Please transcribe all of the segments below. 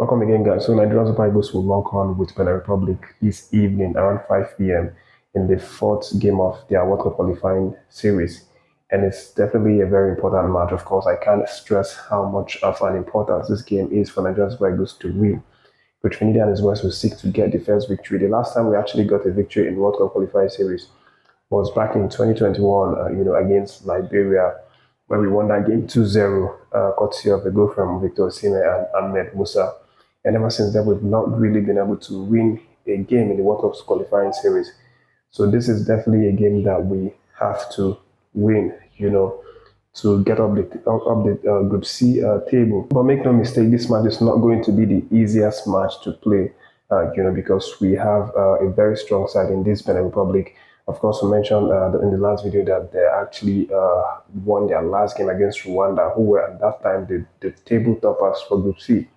Welcome again, guys. So Nigerian Super Eagles will lock on with Benin Republic this evening around 5 p.m. in the fourth game of their World Cup qualifying series. And it's definitely a very important match. Of course, I can't stress how much of an importance this game is for Nigerian Super Eagles to win. Coach Finidi and his boys will seek to get the first victory. The last time we actually got a victory in World Cup qualifying series was back in 2021, against Liberia, where we won that game 2-0, courtesy of a goal from Victor Osimhen and Ahmed Musa. And ever since then, we've not really been able to win a game in the World Cup qualifying series. So this is definitely a game that we have to win, to get up the Group C table. But make no mistake, this match is not going to be the easiest match to play, because we have a very strong side in this Benin Republic. Of course, we mentioned in the last video that they actually won their last game against Rwanda, who were at that time the table toppers for Group C.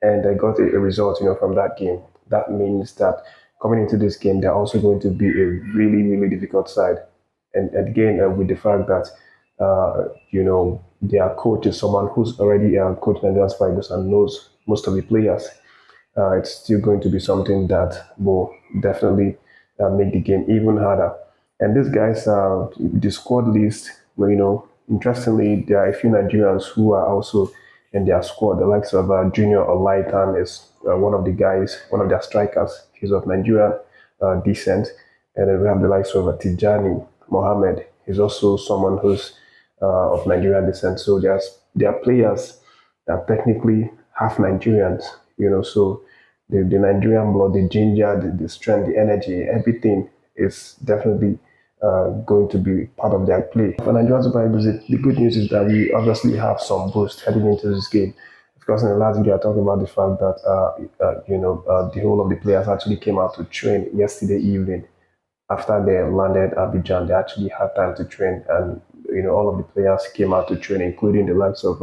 And they got a result, from that game. That means that coming into this game, they're also going to be a really, really difficult side. And again, with the fact that, their coach is someone who's already coached Nigerian Spiders and knows most of the players, it's still going to be something that will definitely make the game even harder. And these guys, the squad list, interestingly, there are a few Nigerians who are also in their squad. The likes of Junior Olaitan is one of the guys, one of their strikers. He's of Nigerian descent. And then we have the likes of Tijani Mohammed. He's also someone who's of Nigerian descent. So there are players that technically half Nigerians, so the Nigerian blood, the ginger, the strength, the energy, everything is definitely going to be part of their play. For Nigerian Super Eagles, the good news is that we obviously have some boost heading into this game. Of course, in the last video, I talked about the fact that the whole of the players actually came out to train yesterday evening. After they landed Abidjan, they actually had time to train, and all of the players came out to train, including the likes of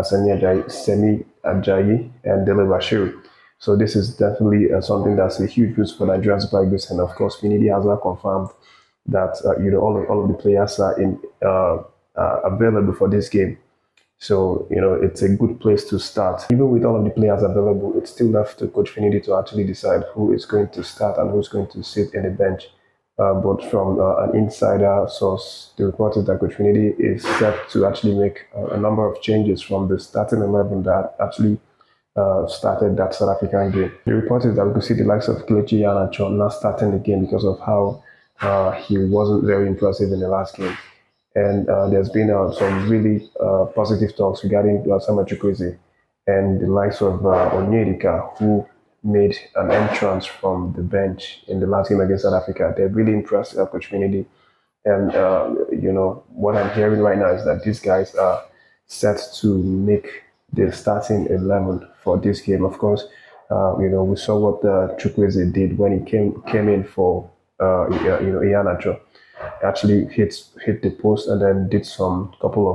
Semi Dele-Bashiru and Dele-Bashiru. So this is definitely something that's a huge boost for Nigerian Super Eagles, and of course, Finidi has now confirmed that all of the players are available for this game. So it's a good place to start. Even with all of the players available, it's still left to Coach Finidi to actually decide who is going to start and who's going to sit in the bench. But from an insider source, the report is that Coach Finidi is set to actually make a number of changes from the starting 11 that actually started that South African game. The report is that we could see the likes of Kelechi Iheanacho not starting the game because of how he wasn't very impressive in the last game. And there's been some really positive talks regarding Samuel Chukwueze and the likes of Onyedika, who made an entrance from the bench in the last game against South Africa. They're really impressed Coach Finidi. And, what I'm hearing right now is that these guys are set to make the starting 11 for this game. Of course, we saw what Chukwueze did when he came in for Iheanacho. Actually hit the post and then did some couple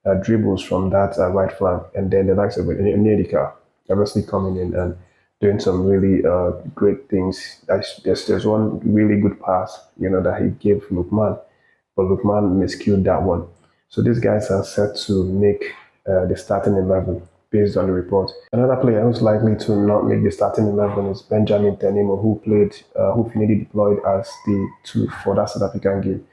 of dribbles from that right flank, and then the likes of Onyedika obviously coming in and doing some really great things. There's one really good pass, that he gave Lukman, but Lukman miscued that one. So these guys are set to make the starting 11 based on the report. Another player who's likely to not make the starting 11 is Benjamin Tenimo, who Finidi deployed as the 2 for that South African game.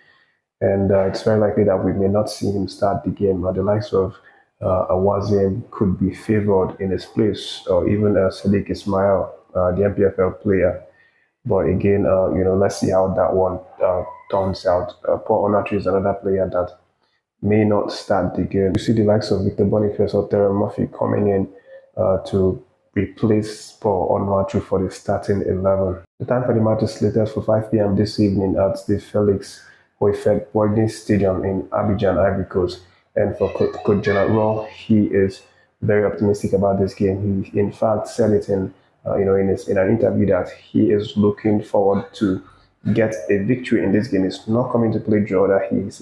And it's very likely that we may not see him start the game. The likes of Awazim could be favored in his place, or even Sadiq Ismail, the MPFL player. But again, let's see how that one turns out. Paul Onatri is another player that may not start the game. You see the likes of Victor Boniface or Terry Murphy coming in to replace Paul Onatri for the starting 11. The time for the match is slated for 5 p.m. this evening at the Felix Houphouët-Boigny Stadium in Abidjan, Ivory Coast. And for Coach General, he is very optimistic about this game. He, in fact, said it in an interview that he is looking forward to get a victory in this game. He's not coming to play draw. That he's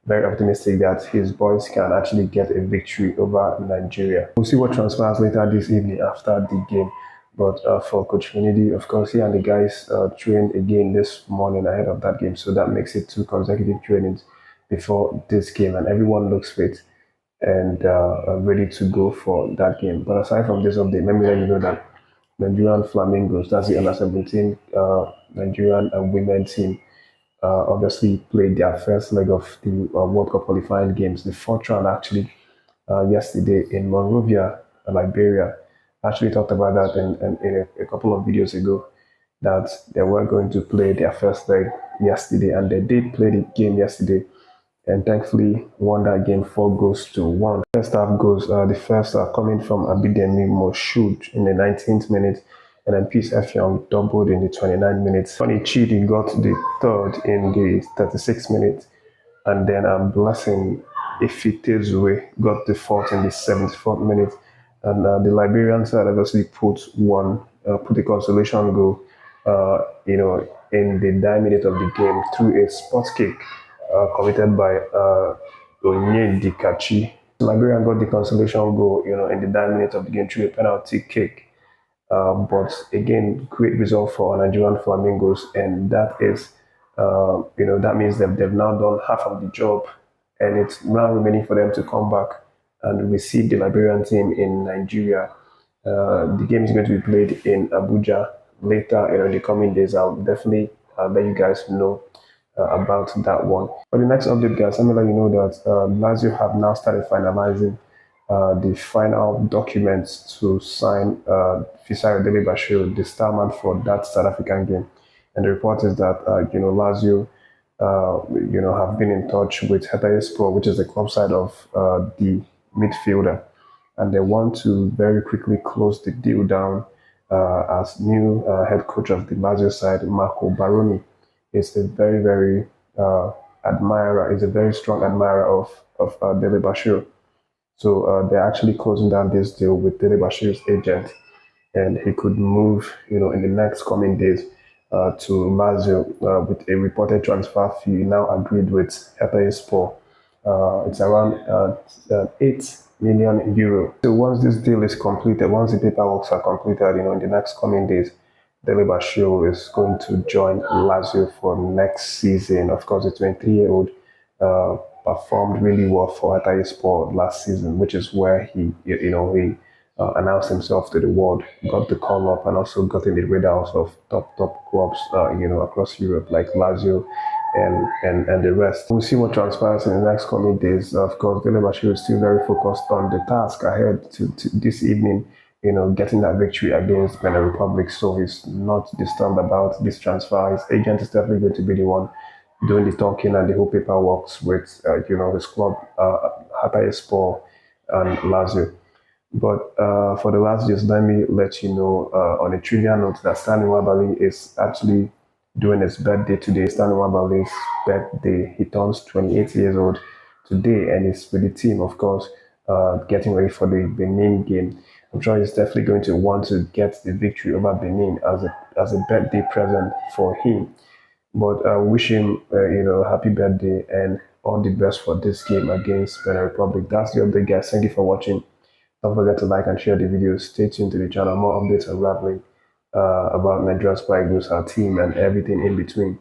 very optimistic that his boys can actually get a victory over Nigeria. We'll see what transpires later this evening after the game. But for Coach Finidi, of course, he and the guys trained again this morning ahead of that game. So that makes it 2 consecutive trainings before this game, and everyone looks fit. and are ready to go for that game. But aside from this update, let me let you know that Nigerian Flamingos, that's the under 17 Nigerian women team, obviously played their first leg of the World Cup qualifying games, the fourth round actually, yesterday in Monrovia, Liberia. I actually talked about that in a couple of videos ago, that they were going to play their first leg yesterday, and they did play the game yesterday, and thankfully won that game 4 goals to 1. First half goals, the first are coming from Abidemi Moshood in the 19th minute, and then Peace Effiong doubled in the 29th minute. Funny Chidi got the third in the 36th minute, and then Blessing Ifitezue got the fourth in the 74th minute. And the Liberian side obviously put a consolation goal, in the 9 minutes of the game through a spot kick committed by Onyedikachi. Liberia got the consolation goal, in the 9 minutes of the game through a penalty kick. But again, great result for Nigerian Flamingos, and that means that they've now done half of the job, and it's now remaining for them to come back and receive the Liberian team in Nigeria. The game is going to be played in Abuja later, in the coming days. I'll definitely let you guys know about that one. For the next update, guys, let me let you know that Lazio have now started finalizing the final documents to sign Semi Dele-Bashiru, the star man for that South African game. And the report is that Lazio have been in touch with Sport, which is the club side of the midfielder, and they want to very quickly close the deal down, as new head coach of the Lazio side, Marco Baroni, is a very, very is a very strong admirer of Dele-Bashiru. So they're actually closing down this deal with Dele-Bashiru's agent, and he could move, in the next coming days to Lazio with a reported transfer fee now agreed with Sport. It's around 8 million euro. So once this deal is completed, once the paperwork are completed, in the next coming days, Dele-Bashiru is going to join Lazio for next season. Of course, the 23-year-old performed really well for Sport last season, which is where he announced himself to the world, got the call up, and also got in the radars of top clubs, across Europe, like Lazio and the rest. We'll see what transpires in the next coming days. Of course, Dele-Bashiru is still very focused on the task ahead to this evening, getting that victory against Benin Republic. So he's not disturbed about this transfer. His agent is definitely going to be the one doing the talking and the whole paperwork with, his club, Sport and Lazio. But for the last, just let me let you know on a trivia note that Stanley Wabali is actually doing his birthday today. Stanley Wabali's birthday. He turns 28 years old today, and he's with the team, of course, getting ready for the Benin game. I'm sure he's definitely going to want to get the victory over Benin as a birthday present for him. But I wish him, happy birthday and all the best for this game against Benin Republic. That's the update, guys. Thank you for watching. Don't forget to like and share the video. Stay tuned to the channel. More updates unraveling about Nigeria's Spy Eagles, our team, and everything in between.